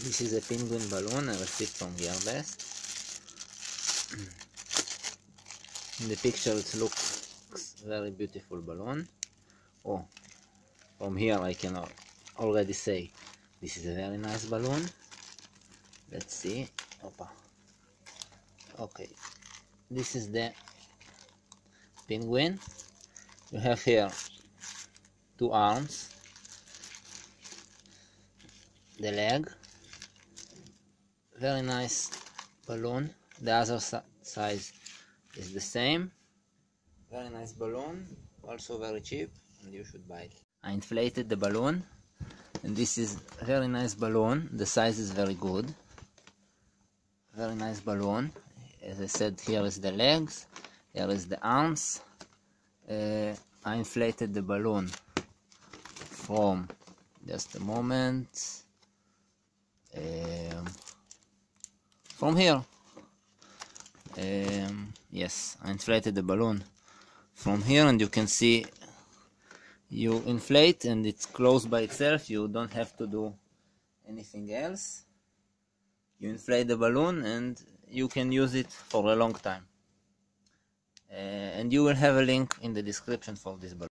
This is a penguin balloon I received from Gearbest. In the picture it looks very beautiful balloon. Oh, from here I can already say this is a very nice balloon. Let's see. Opa. Okay, this is the penguin. You have here two arms, the leg. Very nice balloon. The other size is the same. Very nice balloon, also very cheap, and you should buy it. I inflated the balloon, and this is a very nice balloon. The size is very good. Very nice balloon. As I said, here is the legs, here is the arms. I inflated the balloon from, just a moment, from here. Yes, I inflated the balloon from here, and you can see you inflate and it's closed by itself. You don't have to do anything else. You inflate the balloon and you can use it for a long time. And you will have a link in the description for this balloon.